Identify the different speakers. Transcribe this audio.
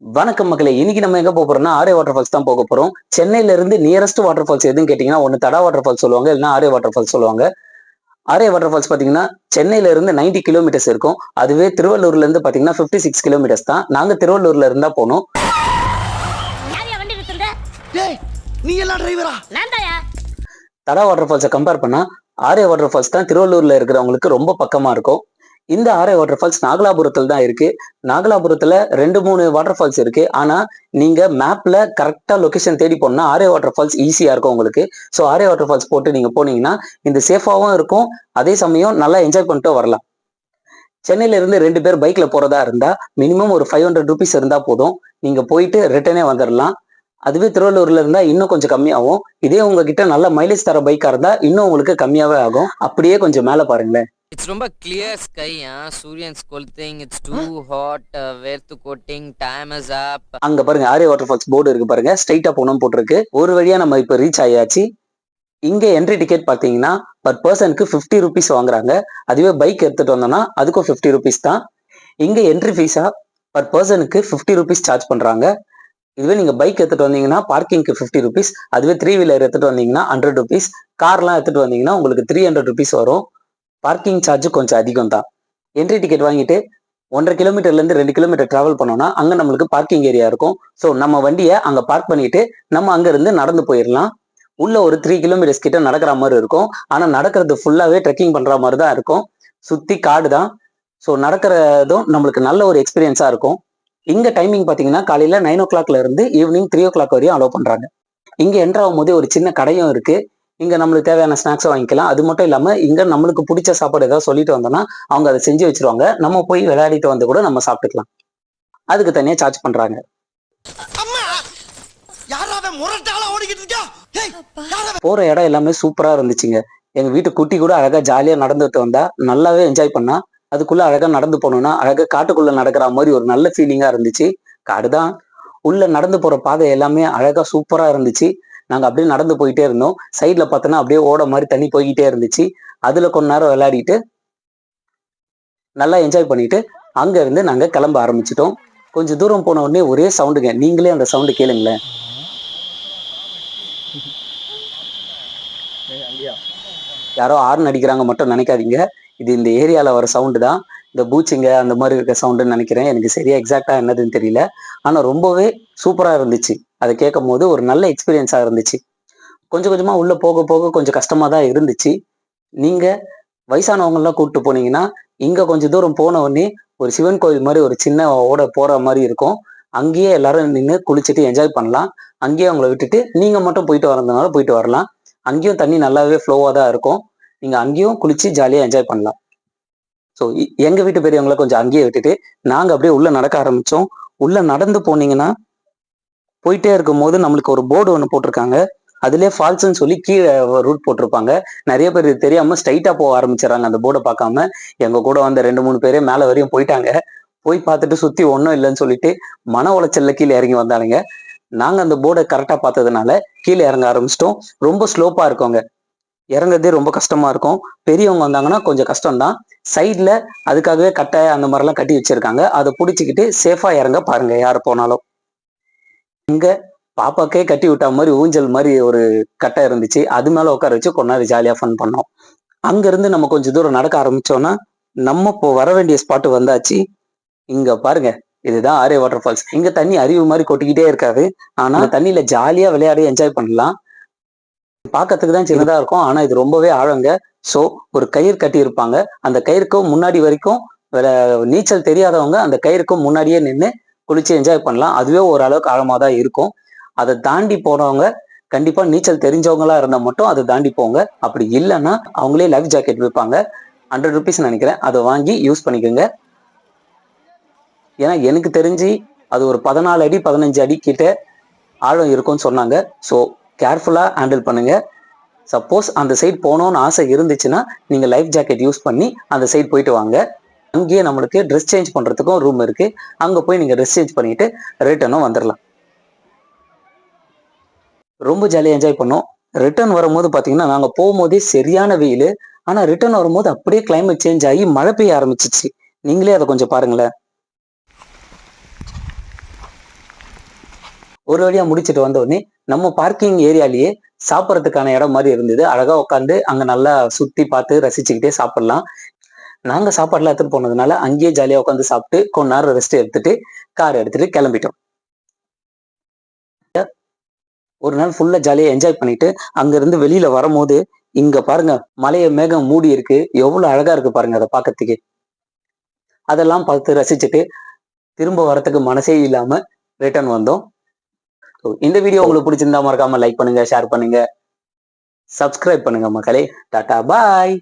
Speaker 1: வணக்கம் மக்களே. இன்னைக்கு நம்ம எங்க போறோம்னா ஆரே வாட்டர் ஃபால்ஸ் தான் போக போறோம். சென்னையில இருந்து நியரஸ்ட் வாட்டர் ஃபால்ஸ் எதுன்னு கேட்டீங்கன்னா ஒன்னு தடா வாட்டர் ஃபால்ஸ் சொல்லுவாங்க, இல்லைன்னா ஆரே வாட்டர் ஃபால்ஸ் சொல்லுவாங்க. ஆரே வாட்டர் ஃபால்ஸ் பாத்தீங்கன்னா சென்னையில இருந்து 90 கிலோமீட்டர்ஸ் இருக்கும். அதுவே திருவள்ளூர்ல இருந்து பாத்தீங்கன்னா 56 கிலோமீட்டர்ஸ் தான். நாங்க திருவள்ளூர்ல இருந்தா போனோம்.
Speaker 2: நீ எல்லாம் டிரைவரா?
Speaker 1: தடா வாட்டர் ஃபால்ஸை கம்பேர் பண்ணா ஆரே வாட்டர் ஃபால்ஸ் தான் திருவள்ளூர்ல இருக்கிறவங்களுக்கு ரொம்ப பக்கமா இருக்கும். இந்த ஆரே வாட்டர் ஃபால்ஸ் நாகலாபுரத்தில் தான் இருக்கு. நாகலாபுரத்துல 2-3 வாட்டர் ஃபால்ஸ் இருக்கு. ஆனா நீங்க மேப்ல கரெக்டா லொகேஷன் தேடி போனா ஆரே வாட்டர் ஃபால்ஸ் ஈஸியா இருக்கும் உங்களுக்கு. ஸோ ஆரே வாட்டர் ஃபால்ஸ் போட்டு நீங்க போனீங்கன்னா இந்த சேஃபாவும் இருக்கும், அதே சமயம் நல்லா என்ஜாய் பண்ணிட்டு வரலாம். சென்னையில இருந்து 2 பேர் பைக்ல போறதா இருந்தா மினிமம் ஒரு 500 ருபீஸ் இருந்தா போதும், நீங்க போயிட்டு ரிட்டர்னே வந்துடலாம். அதுவே திருவள்ளூர்ல இருந்தா இன்னும் கொஞ்சம் கம்மியாகும். இதே உங்ககிட்ட நல்ல மைலேஜ் தர பைக்கா இருந்தா இன்னும் உங்களுக்கு கம்மியாவே ஆகும். அப்படியே கொஞ்சம் மேல பாருங்களேன்.
Speaker 3: It's ரொம்ப clear sky, Suryan's கொளுத்துing, it's too hot, வேர்த்து கொட்டிங், time is up.
Speaker 1: அங்க பாருங்க ஆரே வாட்டர் ஃபால்ஸ் போர்டு இருக்கு பாருங்க, ஸ்ட்ரைட்டா போனோம் போட்டிருக்கு. ஒரு வழியா நம்ம இப்ப ரீச் ஆயாச்சு. இங்க என்ட்ரி டிக்கெட் பாத்தீங்கன்னா பர் பர்சனுக்கு 50 ருபீஸ் வாங்குறாங்க. அதுவே பைக் எடுத்துட்டு வந்தோம்னா அதுக்கும் 50 ருபீஸ் தான். இங்க என்ட்ரி ஃபீஸா பர் பர்சனுக்கு 50 ருபீஸ் சார்ஜ் பண்றாங்க. இதுவே நீங்க பைக் எடுத்துட்டு வந்தீங்கன்னா பார்க்கிங்க்கு 50 ருபீஸ், அதுவே 3 வீலர் எடுத்துட்டு வந்தீங்கன்னா 100 ருபீஸ், கார்லாம் எடுத்துட்டு வந்தீங்கன்னா உங்களுக்கு 300 ருபீஸ் வரும். பார்க்கிங் சார்ஜ் கொஞ்சம் அதிகம் தான். என்ட்ரி டிக்கெட் வாங்கிட்டு 1.5 கிலோமீட்டர்ல இருந்து 2 கிலோமீட்டர் டிராவல் பண்ணோம்னா அங்க நம்மளுக்கு பார்க்கிங் ஏரியா இருக்கும். ஸோ நம்ம வண்டியை அங்க பார்க் பண்ணிட்டு நம்ம அங்க இருந்து நடந்து போயிடலாம். உள்ள ஒரு 3 கிலோமீட்டர்ஸ் கிட்ட நடக்கிற மாதிரி இருக்கும். ஆனா நடக்கிறது ஃபுல்லாவே ட்ரெக்கிங் பண்ற மாதிரி தான் இருக்கும். சுத்தி காடு தான். ஸோ நடக்கிறதும் நம்மளுக்கு நல்ல ஒரு எக்ஸ்பீரியன்ஸா இருக்கும். இங்க டைமிங் பாத்தீங்கன்னா காலையில 9 o'clockல இருந்து ஈவினிங் 3 o'clock வரையும் அலோவ் பண்றாங்க. இங்க என்டர் ஆகும் போதே ஒரு சின்ன கடையும் இருக்கு. இங்க நம்மளுக்கு தேவையான ஸ்நாக்ஸை வாங்கிக்கலாம். அது மட்டும் இல்லாம இங்க நம்மளுக்கு பிடிச்ச சாப்பாடு ஏதாவது சொல்லிட்டு வந்தோம்னா அவங்க அதை செஞ்சு வச்சிருவாங்க. நம்ம போய் விளையாடிட்டு வந்து கூட நம்ம சாப்பிட்டுக்கலாம். அதுக்கு தனியா சார்ஜ் பண்றாங்க. போற இடம் எல்லாமே சூப்பரா இருந்துச்சுங்க. எங்க வீட்டு குட்டி கூட அழகா ஜாலியா நடந்துட்டு வந்தா நல்லாவே என்ஜாய் பண்ணா. அதுக்குள்ள அழகா நடந்து போனோம்னா அழகா காட்டுக்குள்ள நடக்கிற மாதிரி ஒரு நல்ல ஃபீலிங்கா இருந்துச்சு. காடுதான். உள்ள நடந்து போற பாதை எல்லாமே அழகா சூப்பரா இருந்துச்சு. நாங்க அப்படியே நடந்து போயிட்டே இருந்தோம். சைட்ல பார்த்தோன்னா அப்படியே ஓட மாதிரி தண்ணி போய்கிட்டே இருந்துச்சு. அதுல கொஞ்ச நேரம் விளையாடிட்டு நல்லா என்ஜாய் பண்ணிட்டு அங்க இருந்து நாங்க கிளம்ப ஆரம்பிச்சிட்டோம். கொஞ்சம் தூரம் போன உடனே ஒரே சவுண்டுங்க. நீங்களே அந்த சவுண்டு கேளுங்களேன். யாரோ ஹார்ன் அடிக்கிறாங்க மட்டும் நினைக்காதீங்க. இது இந்த ஏரியால வர சவுண்டு தான். இந்த பூச்சிங்க அந்த மாதிரி இருக்க சவுண்டுன்னு நினைக்கிறேன். எனக்கு சரியா எக்ஸாக்டா என்னதுன்னு தெரியல. ஆனா ரொம்பவே சூப்பரா இருந்துச்சு. அதை கேட்கும் போது ஒரு நல்ல எக்ஸ்பீரியன்ஸா இருந்துச்சு. கொஞ்சம் கொஞ்சமா உள்ள போக போக கொஞ்சம் கஷ்டமா தான் இருந்துச்சு. நீங்க வயசானவங்க எல்லாம் கூப்பிட்டு போனீங்கன்னா இங்க கொஞ்சம் தூரம் போன உடனே ஒரு சிவன் கோவில் மாதிரி ஒரு சின்ன ஓட போற மாதிரி இருக்கும். அங்கேயே எல்லாரும் நின்று குளிச்சுட்டு என்ஜாய் பண்ணலாம். அங்கேயே அவங்கள விட்டுட்டு நீங்க மட்டும் போயிட்டு வரதுனால போயிட்டு வரலாம். அங்கேயும் தண்ணி நல்லாவே ஃப்ளோவா தான் இருக்கும். நீங்க அங்கேயும் குளிச்சு ஜாலியா என்ஜாய் பண்ணலாம். ஸோ எங்க வீட்டு பெரியவங்களை கொஞ்சம் அங்கேயே விட்டுட்டு நாங்க அப்படியே உள்ள நடக்க ஆரம்பிச்சோம். உள்ள நடந்து போனீங்கன்னா போயிட்டே இருக்கும் போது நம்மளுக்கு ஒரு போர்டு ஒன்று போட்டிருக்காங்க. அதுலேயே ஃபால்ஸ்ன்னு சொல்லி கீழே ரூட் போட்டிருப்பாங்க. நிறைய பேர் இது தெரியாம ஸ்ட்ரைட்டா போக ஆரம்பிச்சிடறாங்க அந்த போர்டை பார்க்காம. எங்க கூட வந்த 2-3 பேரே மேலே வரையும் போயிட்டாங்க. போய் பார்த்துட்டு சுத்தி ஒன்றும் இல்லைன்னு சொல்லிட்டு மன உளைச்சல்ல கீழே இறங்கி வந்தானுங்க. நாங்க அந்த போர்டை கரெக்டா பார்த்ததுனால கீழே இறங்க ஆரம்பிச்சிட்டோம். ரொம்ப ஸ்லோப்பா இருக்கோங்க. இறங்குறதே ரொம்ப கஷ்டமா இருக்கும். பெரியவங்க வந்தாங்கன்னா கொஞ்சம் கஷ்டம்தான். சைட்ல அதுக்காகவே கட்டை அந்த மாதிரிலாம் கட்டி வச்சிருக்காங்க. அதை பிடிச்சிக்கிட்டு சேஃபா இறங்க பாருங்க யாரு போனாலும். இங்க பாப்பாக்கே கட்டி விட்டா மாதிரி ஊஞ்சல் மாதிரி ஒரு கட்டை இருந்துச்சு. அது மேல உட்கார வச்சு கொஞ்ச நேரம் ஜாலியா ஃபன் பண்ணோம். அங்க இருந்து நம்ம கொஞ்சம் தூரம் நடக்க ஆரம்பிச்சோம்னா நம்ம இப்போ வர வேண்டிய ஸ்பாட் வந்தாச்சு. இங்க பாருங்க, இதுதான் ஆரே வாட்டர் ஃபால்ஸ். இங்க தண்ணி அருவி மாதிரி கொட்டிக்கிட்டே இருக்காது. ஆனா தண்ணியில ஜாலியா விளையாடி என்ஜாய் பண்ணலாம். பார்க்கறதுக்கு தான் சின்னதா இருக்கும். ஆனா இது ரொம்பவே ஆழங்க. ஸோ ஒரு கயிறு கட்டி இருப்பாங்க. அந்த கயிறுக்கும் முன்னாடி வரைக்கும் நீச்சல் தெரியாதவங்க அந்த கயிறுக்கும் முன்னாடியே நின்று குளிச்சு என்ஜாய் பண்ணலாம். அதுவே ஓரளவுக்கு ஆழமா தான் இருக்கும். அதை தாண்டி போனவங்க கண்டிப்பா நீச்சல் தெரிஞ்சவங்களா இருந்தா மட்டும் அதை தாண்டி போங்க. அப்படி இல்லைன்னா அவங்களே லைஃப் ஜாக்கெட் விற்பாங்க. 100 ருபீஸ் நினைக்கிறேன். அதை வாங்கி யூஸ் பண்ணிக்கோங்க. ஏன்னா எனக்கு தெரிஞ்சு அது ஒரு 14 அடி 15 அடி கிட்ட ஆழம் இருக்கும்னு சொன்னாங்க. ஸோ கேர்ஃபுல்லா ஹேண்டில் பண்ணுங்க. சப்போஸ் அந்த சைட் போகணும்னு ஆசை இருந்துச்சுன்னா நீங்க லைஃப் ஜாக்கெட் யூஸ் பண்ணி அந்த சைட் போயிட்டு வாங்க. அங்கேயே நம்மளுக்கு ட்ரெஸ் சேஞ்ச் பண்றதுக்கும் ரூம் இருக்கு. அங்க போய் நீங்க ட்ரெஸ் சேஞ்ச் பண்ணிட்டு ரிட்டர்னும் வந்துடலாம். ரொம்ப ஜாலியா என்ஜாய் பண்ணோம். ரிட்டர்ன் வரும்போது பாத்தீங்கன்னா நாங்க போகும்போதே சரியான வெயில். ஆனா ரிட்டர்ன் வரும்போது அப்படியே கிளைமேட் சேஞ்ச் ஆகி மழை பெய்ய ஆரம்பிச்சிச்சு. நீங்களே அதை கொஞ்சம் பாருங்களேன். ஒரு வழியா முடிச்சுட்டு வந்த உடனே நம்ம பார்க்கிங் ஏரியாலேயே சாப்பிட்றதுக்கான இடம் மாதிரி இருந்தது. அழகா உட்காந்து அங்க நல்லா சுத்தி பார்த்து ரசிச்சுக்கிட்டே சாப்பிடலாம். நாங்க சாப்பாடுலாம் எடுத்துட்டு போனதுனால அங்கேயே ஜாலியா உட்காந்து சாப்பிட்டு கொஞ்ச நேரம் ரெஸ்ட் எடுத்துட்டு கார் எடுத்துட்டு கிளம்பிட்டோம். ஒரு நாள் ஃபுல்லா ஜாலியா என்ஜாய் பண்ணிட்டு அங்க இருந்து வெளியில வரும்போது இங்க பாருங்க, மலைய மேகம் மூடி இருக்கு, எவ்வளவு அழகா இருக்கு பாருங்க அதை பார்க்கறதுக்கு. அதெல்லாம் பார்த்து ரசிச்சுட்டு திரும்ப வரத்துக்கு மனசே இல்லாம ரிட்டர்ன் வந்தோம். இந்த வீடியோ உங்களுக்கு பிடிச்சிருந்தா மறக்காம லைக் பண்ணுங்க, ஷேர் பண்ணுங்க, சப்ஸ்கிரைப் பண்ணுங்க மக்களே. டாடா பாய்.